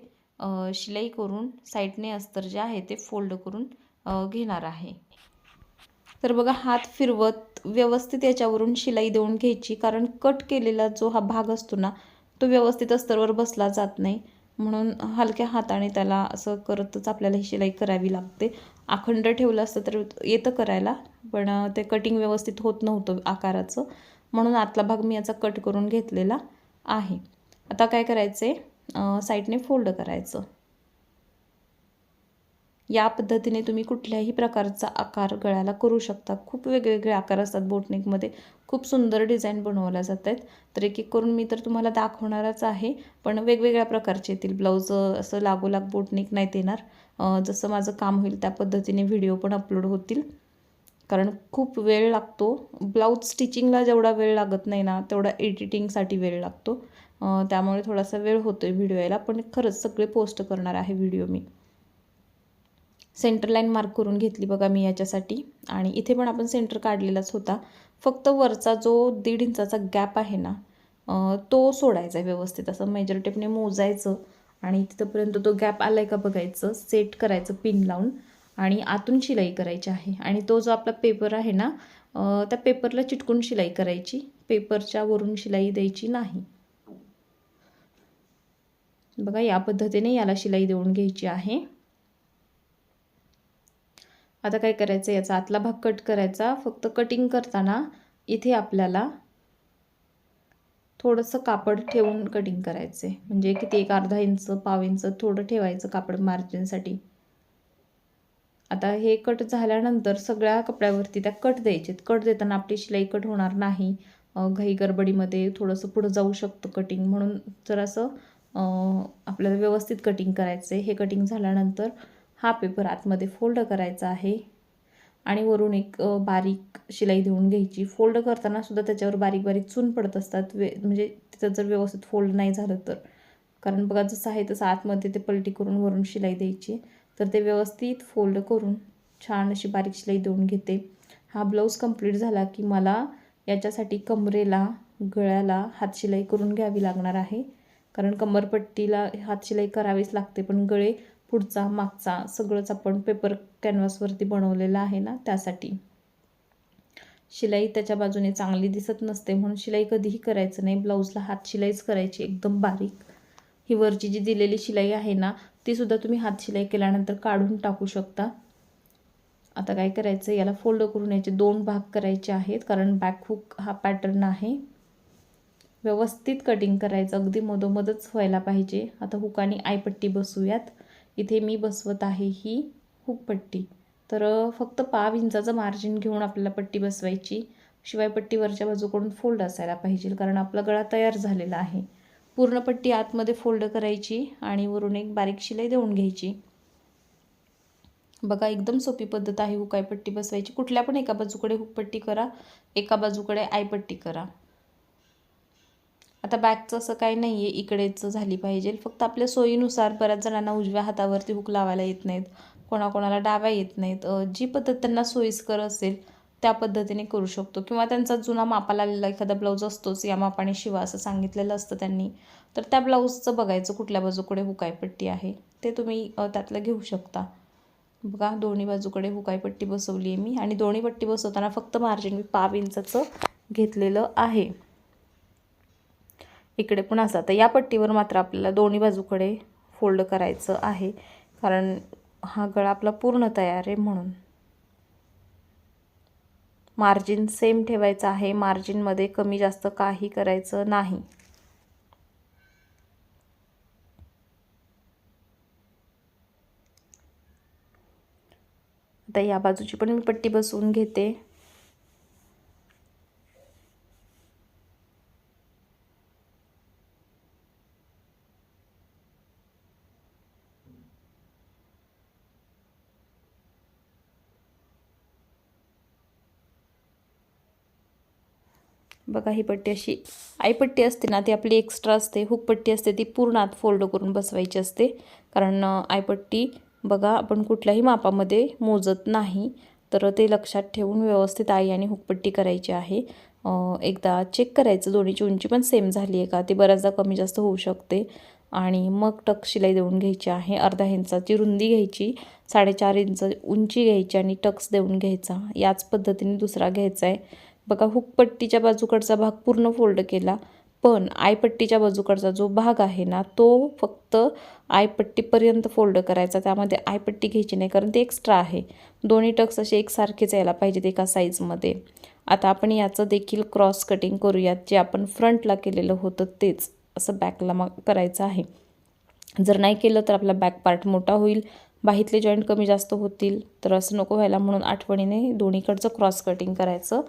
शिलाई करून साईडने अस्तर जे आहे ते फोल्ड करून घेणार आहे. तर बघा हात फिरवत व्यवस्थित याच्यावरून शिलाई देऊन घ्यायची, कारण कट केलेला जो हा भाग असतो ना तो व्यवस्थित अस्तरवर बसला जात नाही, म्हणून हलक्या हाताने त्याला असं करतच आपल्याला ही शिलाई करावी लागते. अखंड ठेवलं असतं तर येतं करायला, पण ते कटिंग व्यवस्थित होत नव्हतं आकाराचं, म्हणून आतला भाग मी याचा कट करून घेतलेला आहे. आता काय करायचं आहे, साईडने फोल्ड करायचं. या पद्धतीने तुम्ही कुठल्याही प्रकारचा आकार गळ्याला करू शकता. खूप वेगवेगळे आकार असतात बोटनेकमध्ये, खूप सुंदर डिझाईन बनवल्या जात आहेत. तर एक एक करून मी तर तुम्हाला दाखवणारच आहे, पण वेगवेगळ्या प्रकारचे येतील ब्लाऊज. असं लागोलाग बोटनेक नाही येणार. जसं माझं काम होईल त्या पद्धतीने व्हिडिओ पण अपलोड होतील, कारण खूप वेळ लागतो. ब्लाऊज स्टिचिंगला जेवढा वेळ लागत नाही ना तेवढा एडिटिंगसाठी वेळ लागतो, त्यामुळे थोडासा वेळ होतो आहे व्हिडिओ यायला, पण खरंच सगळे पोस्ट करणार आहे व्हिडिओ मी. सेंटर लाईन मार्क करून घेतली बघा मी याच्यासाठी, आणि इथे पण आपण सेंटर काढलेलाच होता. फक्त वरचा जो 1.5 इंचाचा गॅप आहे ना तो सोडायचा आहे व्यवस्थित. असं मेजर टेपने मोजायचं आणि तिथंपर्यंत तो गॅप आला आहे का बघायचं, सेट करायचं पिन लावून आणि आतून शिलाई करायची आहे. आणि तो जो आपला पेपर आहे ना त्या पेपरला चिटकून शिलाई करायची, पेपरच्या वरून शिलाई द्यायची नाही. बघा या पद्धतीने याला शिलाई देऊन घ्यायची आहे. आता काय करायचं, याचा आतला भाग कट करायचा. फक्त कटिंग करताना इथे आपल्याला थोडंसं कापड ठेवून कटिंग करायचे, म्हणजे किती एक अर्धा इंच पाव इंच थोडं ठेवायचं कापड मार्जिनसाठी. आता हे कट झाल्यानंतर सगळ्या कपड्यावरती त्या कट द्यायचे. कट देताना आपली शिलाई कट होणार नाही, घाई गडबडीमध्ये थोडंसं पुढं जाऊ शकतं कटिंग, म्हणून जरासं आपल्याला व्यवस्थित कटिंग करायचं आहे. हे कटिंग झाल्यानंतर हा पेपर आतमध्ये फोल्ड करायचा आहे आणि वरून एक बारीक शिलाई देऊन घ्यायची. फोल्ड करताना सुद्धा त्याच्यावर बारीक बारीक चून पडत असतात, म्हणजे तिथं जर व्यवस्थित फोल्ड नाही झालं तर, कारण बघा जसं आहे तसं आतमध्ये ते पलटी करून वरून शिलाई द्यायची. तर ते व्यवस्थित फोल्ड करून छान अशी बारीक शिलाई देऊन घेते. हा ब्लाऊज कंप्लीट झाला की मला याच्यासाठी कमरेला गळ्याला हातशिलाई करून घ्यावी लागणार आहे, कारण कमरपट्टीला हातशिलाई करावीच लागते, पण गळे पुढचा मागचा सगळंच आपण पेपर कॅनव्हासवरती बनवलेलं आहे ना त्यासाठी. शिलाई त्याच्या बाजूने चांगली दिसत नसते, म्हणून शिलाई कधीही करायचं नाही. ब्लाऊजला हातशिलाईच करायची एकदम बारीक. ही वरची जी दिलेली शिलाई आहे ना ती सुद्धा तुम्ही हातशिलाई केल्यानंतर काढून टाकू शकता. आता काय करायचं, याला फोल्ड करून याचे 2 भाग करायचे आहेत, कारण बॅक हुक हा पॅटर्न आहे. व्यवस्थित कटिंग करायचं, अगदी मधोमधच व्हायला पाहिजे. आता हुकाने आयपट्टी बसूयात. इथे मी बसवत आहे ही हुक पट्टी. तर फक्त पाव इंचाचं मार्जिन घेऊन आपल्याला पट्टी बसवायची. शिवाय पट्टी वरच्या बाजूकडून फोल्ड असायला पाहिजे, कारण आपला गळा तयार झालेला आहे. पूर्ण पट्टी आतमध्ये फोल्ड करायची आणि वरून एक बारीक शिलाई देऊन घ्यायची. बघा एकदम सोपी पद्धत आहे हुक आयपट्टी बसवायची. कुठल्या पण एका बाजूकडे हुकपट्टी करा, एका बाजूकडे आयपट्टी करा. आता बॅकचं असं काही नाही आहे इकडेच झाली पाहिजे, फक्त आपल्या सोयीनुसार. बऱ्याच जणांना उजव्या हातावरती हुक लावायला येत नाहीत, कोणाकोणाला डाव्या येत नाहीत. जी पद्धत त्यांना सोयीस्कर असेल त्या पद्धतीने करू शकतो. किंवा त्यांचा जुना मापाला आलेला एखादा ब्लाऊज असतोच, या मापाने शिवा असं सांगितलेलं असतं त्यांनी, तर त्या ब्लाऊजचं बघायचं कुठल्या बाजूकडे हुक आयपट्टी आहे ते तुम्ही त्यातलं घेऊ शकता. बघा दोन्ही बाजूकडे हुक आयपट्टी बसवली आहे मी, आणि दोन्ही पट्टी बसवताना फक्त मार्जिन मी पाव इंचाचं घेतलेलं आहे. इकडे पण असं. तर या पट्टीवर मात्र आपल्याला दोन्ही बाजूकडे फोल्ड करायचं आहे, कारण हा गळा आपला पूर्ण तयार आहे म्हणून. मार्जिन सेम ठेवायचं आहे, मार्जिनमध्ये कमी जास्त काही करायचं नाही. आता या बाजूची पण मी पट्टी बसवून घेते. बघा ही पट्टी अशी आईपट्टी असते ना, ती आपली एक्स्ट्रा असते. हुक पट्टी असते ती पूर्ण आत फोल्ड करून बसवायची असते, कारण आईपट्टी बघा आपण कुठल्याही मापामध्ये मोजत नाही. तर ते लक्षात ठेवून व्यवस्थित आई आणि हुकपट्टी करायची आहे. एकदा चेक करायचं दोन्हीची उंची पण सेम झाली आहे का, ती बऱ्याचदा कमी जास्त होऊ शकते. आणि मग टक शिलाई देऊन घ्यायची आहे. अर्धा इंचाची रुंदी घ्यायची, 4.5 इंच उंची घ्यायची आणि टक्स देऊन घ्यायचा. याच पद्धतीने दुसरा घ्यायचा आहे. बघा हुकपट्टीच्या बाजूकडचा भाग पूर्ण फोल्ड केला, पण आयपट्टीच्या बाजूकडचा जो भाग आहे ना, तो फक्त आयपट्टीपर्यंत फोल्ड करायचा. त्यामध्ये आयपट्टी घ्यायची नाही, कारण ते एक्स्ट्रा आहे. दोन्ही टक्स असे एकसारखेच यायला पाहिजेत एका साईजमध्ये. आता आपण याचं देखील क्रॉस कटिंग करूयात. जे आपण फ्रंटला केलेलं होतं तेच असं बॅकला मग करायचं आहे. जर नाही केलं तर आपला बॅक पार्ट मोठा होईल, बाहीतले जॉईंट कमी जास्त होतील. तर असं नको व्हायला म्हणून आठवणीने दोन्हीकडचं क्रॉस कटिंग करायचं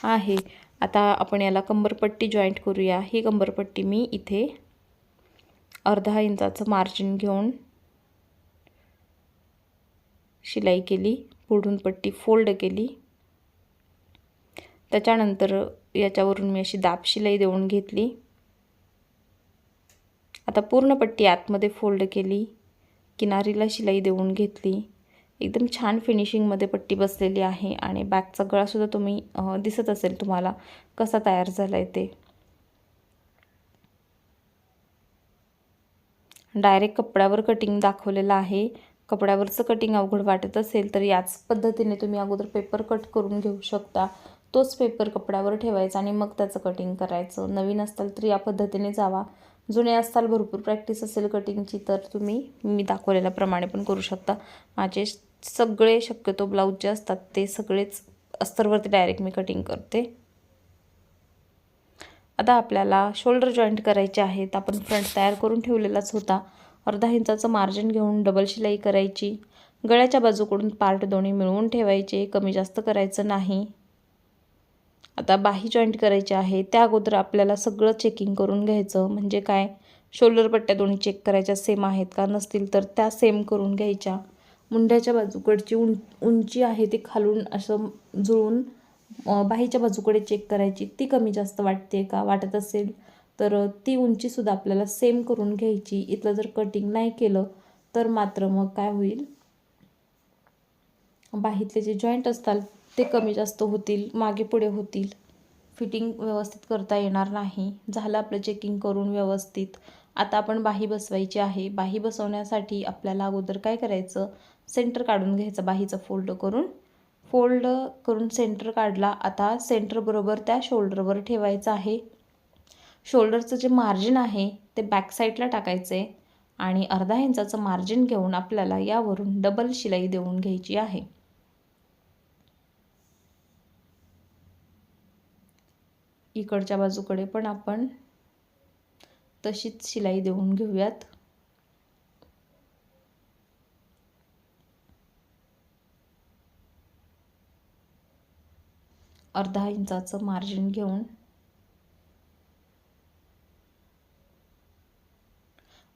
आहे. आता आपण याला कंबरपट्टी जॉईंट करूया. ही कंबरपट्टी मी इथे अर्धा इंचाचं मार्जिन घेऊन शिलाई केली, पुढून पट्टी फोल्ड केली. त्याच्यानंतर याच्यावरून मी अशी दाब शिलाई देऊन घेतली. आता पूर्ण पट्टी आतमध्ये फोल्ड केली, किनारीला शिलाई देऊन घेतली. एकदम छान फिनिशिंगमध्ये पट्टी बसलेली आहे. आणि बॅकचा गळासुद्धा तुम्ही दिसत असेल तुम्हाला कसा तयार झाला आहे ते. डायरेक्ट कपड्यावर कटिंग दाखवलेलं आहे. कपड्यावरचं कटिंग अवघड वाटत असेल तर याच पद्धतीने तुम्ही अगोदर पेपर कट करून घेऊ शकता. तोच पेपर कपड्यावर ठेवायचा आणि मग त्याचं कटिंग करायचं. नवीन असताल तर या पद्धतीने जावा. जुने असताल, भरपूर प्रॅक्टिस असेल कटिंगची, तर तुम्ही मी दाखवलेल्याप्रमाणे पण करू शकता. माझे सगळे शक्यतो ब्लाऊज जे असतात ते सगळेच अस्तरवरती डायरेक्ट मी कटिंग करते. आता आपल्याला शोल्डर जॉईंट करायचे आहेत. आपण फ्रंट तयार करून ठेवलेलाच होता. अर्धा इंचाचं मार्जिन घेऊन डबल शिलाई करायची. गळ्याच्या बाजूकडून पार्ट दोन्ही मिळवून ठेवायचे, कमी जास्त करायचं नाही. आता बाही जॉईंट करायचे आहे. त्या अगोदर आपल्याला सगळं चेकिंग करून घ्यायचं. म्हणजे काय, शोल्डर पट्ट्या दोन्ही चेक करायच्या सेम आहेत का, नसतील तर त्या सेम करून घ्यायच्या. मुंड्याच्या बाजूकडची उंची आहे ती खालून असं जुळून बाहीच्या बाजूकडे चेक करायची. ती कमी जास्त वाटते का, वाटत असेल तर ती उंचीसुद्धा आपल्याला सेम करून घ्यायची. इथलं जर कटिंग नाही केलं तर मात्र मग काय होईल, बाहीतले जे जॉईंट असतात ते कमी जास्त होतील, मागे पुढे होतील, फिटिंग व्यवस्थित करता येणार नाही. झालं आपलं चेकिंग करून व्यवस्थित. आता आपण बाही बसवायची आहे. बाही बसवण्यासाठी आपल्याला अगोदर काय करायचं, सेंटर काढून घ्यायचं. बाहीचं फोल्ड करून सेंटर काढला. आता सेंटर बरोबर त्या शोल्डरवर ठेवायचं आहे. शोल्डरचं जे मार्जिन आहे ते बॅक साईडला टाकायचं आहे आणि अर्धा इंचाचं मार्जिन घेऊन आपल्याला यावरून डबल शिलाई देऊन घ्यायची आहे. इकडच्या बाजूकडे पण आपण तशीच शिलाई देऊन घेऊयात. अर्धा इंचाचं मार्जिन घेऊन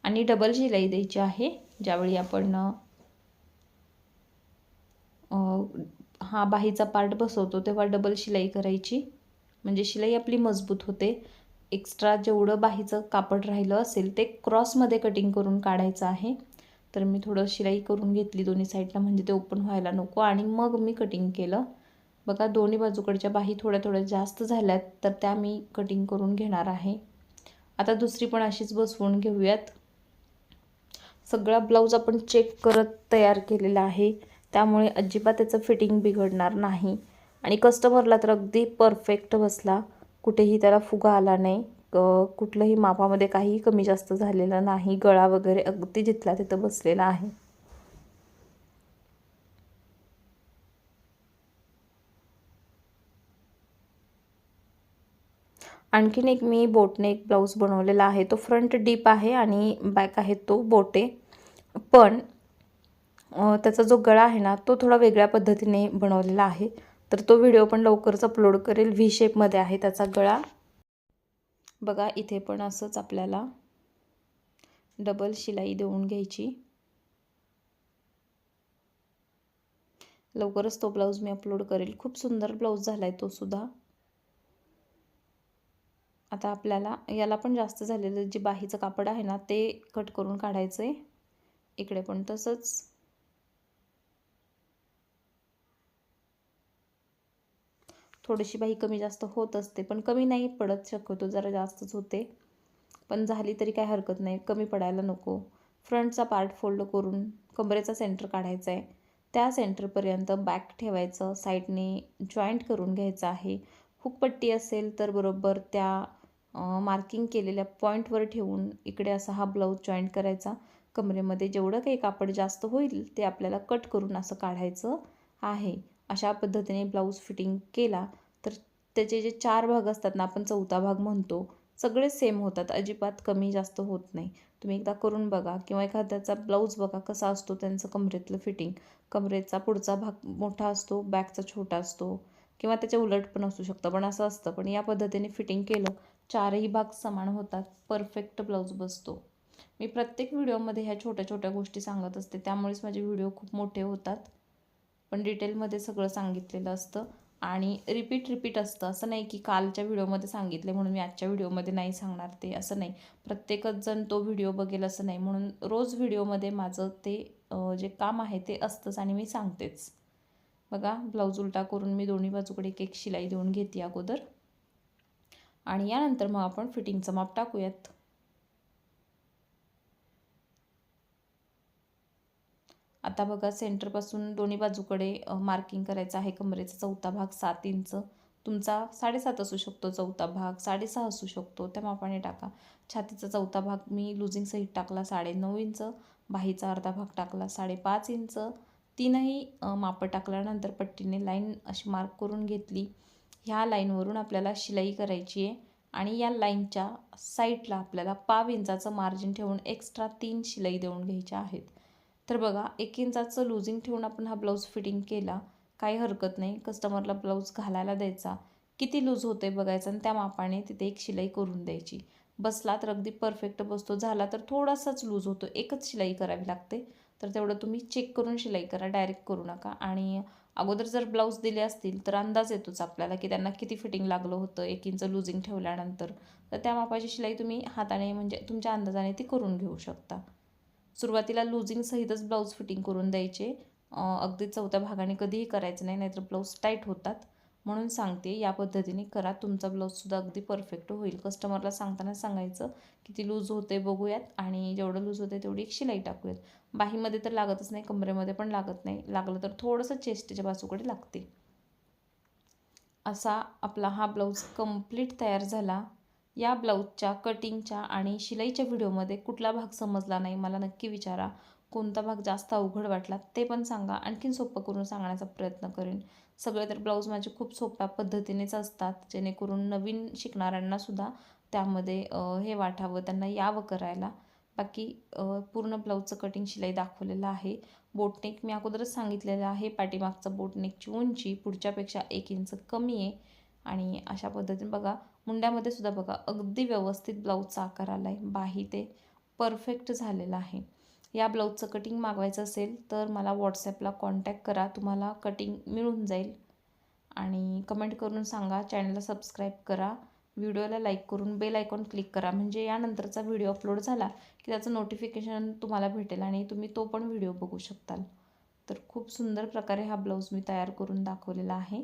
आणि डबल शिलाई द्यायची आहे. ज्यावेळी आपण हा बाहीचा पार्ट बसवतो तेव्हा डबल शिलाई करायची, म्हणजे शिलाई आपली मजबूत होते. एक्स्ट्रा जेवढं बाहीचं कापड राहिलं असेल ते क्रॉसमध्ये कटिंग करून काढायचं आहे. तर मी थोडं शिलाई करून घेतली दोन्ही साईडला, म्हणजे ते ओपन व्हायला नको. आणि मग मी कटिंग केलं. बघा दोन्ही बाजूकडच्या बाही थोड्या जास्त झाल्यात, तर त्या मी कटिंग करून घेणार आहे. आता दुसरी पण अशीच बसवून घेऊयात. सगळा ब्लाऊज आपण चेक करत तयार केलेला आहे, त्यामुळे अजिबात त्याचं फिटिंग बिघडणार नाही. आणि कस्टमरला तर अगदी परफेक्ट बसला, कुठेही त्याला फुगा आला नाही, कुठलंही मापामध्ये काहीही कमी जास्त झालेलं नाही, गळा वगैरे अगदी जिथला तिथं बसलेला आहे. आणखीन एक मी बोटनेक ब्लाऊज बनवलेला आहे, तो फ्रंट डीप आहे आणि बॅक आहे तो बोटे, पण त्याचा जो गळा आहे ना तो थोडा वेगळ्या पद्धतीने बनवलेला आहे, तर तो व्हिडिओ पण लवकरच अपलोड करेल. व्ही शेपमध्ये आहे त्याचा गळा. बघा इथे पण असंच आपल्याला डबल शिलाई देऊन घ्यायची. लवकरच तो ब्लाऊज मी अपलोड करेल. खूप सुंदर ब्लाऊज झालाय तो सुद्धा. आता आपल्याला याला पण जास्त झालेलं जे बाहीचं कापड आहे ना ते कट करून काढायचं आहे. इकडे पण तसंच. थोडीशी बाही कमी जास्त होत असते, पण कमी नाही पडत, शक्यतो जरा जास्तच होते, पण झाली तरी काय हरकत नाही, कमी पडायला नको. फ्रंटचा पार्ट फोल्ड करून कमरेचा सेंटर काढायचा आहे, त्या सेंटरपर्यंत बॅक ठेवायचं, साईडने जॉईंट करून घ्यायचं आहे. हुकपट्टी असेल तर बरोबर त्या मार्किंग केलेल्या पॉईंटवर ठेवून इकडे असा हा ब्लाऊज जॉईंट करायचा. कमरेमध्ये जेवढं काही कापड जास्त होईल ते आपल्याला कट करून असं काढायचं आहे. अशा पद्धतीने ब्लाऊज फिटिंग केला तर त्याचे जे 4 भाग असतात ना, आपण चौथा भाग म्हणतो, सगळे सेम होतात, अजिबात कमी जास्त होत नाही. तुम्ही एकदा करून बघा, किंवा एखाद्याचा ब्लाऊज बघा कसा असतो त्यांचं कमरेतलं फिटिंग. कमरेचा पुढचा भाग मोठा असतो, बॅकचा छोटा असतो, किंवा त्याच्या उलट पण असू शकतं, पण असं असतं. पण या पद्धतीने फिटिंग केलं, 4ही भाग समान होतात, परफेक्ट ब्लाऊज बसतो. मी प्रत्येक व्हिडिओमध्ये ह्या छोट्या छोट्या गोष्टी सांगत असते, त्यामुळेच माझे व्हिडिओ खूप मोठे होतात, पण डिटेलमध्ये सगळं सांगितलेलं असतं आणि रिपीट असतं. असं नाही की कालच्या व्हिडिओमध्ये सांगितले म्हणून मी आजच्या व्हिडिओमध्ये नाही सांगणार, ते असं नाही. प्रत्येकच जण तो व्हिडिओ बघेल असं नाही, म्हणून रोज व्हिडिओमध्ये माझं ते जे काम आहे ते असतंच आणि मी सांगतेच. बघा ब्लाऊज उलटा करून मी दोन्ही बाजूकडे एक एक शिलाई देऊन घेते अगोदर, आणि यानंतर मग आपण फिटिंगचं माप टाकूयात. आता बघा सेंटरपासून दोन्ही बाजूकडे मार्किंग करायचं आहे. कमरेचा चौथा भाग 7 इंच, तुमचा 7.5 असू शकतो, चौथा भाग 6.5 असू शकतो, त्या मापाने टाका. छातीचा चौथा भाग मी लुझिंग सहित टाकला 9.5 इंच, बाहीचा अर्धा भाग टाकला 5.5 इंच. तीनही मापं टाकल्यानंतर पट्टीने लाईन अशी मार्क करून घेतली. ह्या लाईनवरून आपल्याला शिलाई करायची आहे आणि या लाईनच्या साईडला आपल्याला पाव इंचाचं मार्जिन ठेवून एक्स्ट्रा 3 शिलाई देऊन घ्यायच्या आहेत. तर बघा 1 इंचाचं लूजिंग ठेवून आपण हा ब्लाऊज फिटिंग केला, काही हरकत नाही. कस्टमरला ब्लाऊज घालायला द्यायचा, किती लूज होते बघायचं आणि त्या मापाने तिथे एक शिलाई करून द्यायची. बसला तर अगदी परफेक्ट बसतो, झाला तर थोडासाच लूज होतो, एकच शिलाई करावी लागते, तर तेवढं तुम्ही चेक करून शिलाई करा, डायरेक्ट करू नका. आणि अगोदर जर ब्लाऊज दिले असतील तर अंदाज येतोच आपल्याला की त्यांना किती फिटिंग लागलं होतं 1 इंच लूजिंग ठेवल्यानंतर, तर त्या मापाची शिलाई तुम्ही हाताने म्हणजे तुमच्या अंदाजाने ती करून घेऊ शकता. सुरुवातीला लूजिंग सहितच ब्लाऊज फिटिंग करून द्यायचे, अगदी चौथ्या भागाने कधीही करायचं नाही, नाहीतर ब्लाऊज टाईट होतात. म्हणून सांगते या पद्धतीने करा, तुमचा ब्लाऊजसुद्धा अगदी परफेक्ट होईल. कस्टमरला सांगताना सांगायचं किती लूज होते बघूयात, आणि जेवढं लूज होते तेवढी एक शिलाई टाकूयात. बाहीमध्ये तर लागतच नाही, कमरेमध्ये पण लागत नाही, लागलं तर थोडंसं चेस्टच्या बाजूकडे लागते. असा आपला हा ब्लाऊज कंप्लीट तयार झाला. या ब्लाऊजच्या कटिंगच्या आणि शिलाईच्या व्हिडिओमध्ये कुठला भाग समजला नाही मला नक्की विचारा, कोणता भाग जास्त अवघड वाटला ते पण सांगा, आणखीन सोपं करून सांगण्याचा प्रयत्न करेन. सगळे तर ब्लाऊज माझे खूप सोप्या पद्धतीनेच असतात, जेणेकरून नवीन शिकणाऱ्यांनासुद्धा त्यामध्ये हे वाटावं, त्यांना यावं करायला. बाकी पूर्ण ब्लाऊजचं कटिंग शिलाई दाखवलेलं आहे. बोटनेक मी अगोदरच सांगितलेलं आहे, पाठीमागचं बोटनेकची उंची पुढच्यापेक्षा 1 इंच कमी आहे. आणि अशा पद्धतीने बघा मुंड्यामध्ये सुद्धा बघा अगदी व्यवस्थित ब्लाऊजचा आकार आला आहे, बाही ते परफेक्ट झालेलं आहे. या ब्लाऊजचं कटिंग मागवायचं असेल तर मला व्हॉट्सॲपला कॉन्टॅक्ट करा, तुम्हाला कटिंग मिळून जाईल. आणि कमेंट करून सांगा, चॅनलला सबस्क्राईब करा, व्हिडिओला लाईक करून बेल आयकॉन क्लिक करा, म्हणजे यानंतरचा व्हिडिओ अपलोड झाला की त्याचं नोटिफिकेशन तुम्हाला भेटेल आणि तुम्ही तो पण व्हिडिओ बघू शकताल. तर खूप सुंदर प्रकारे हा ब्लाऊज मी तयार करून दाखवलेला आहे.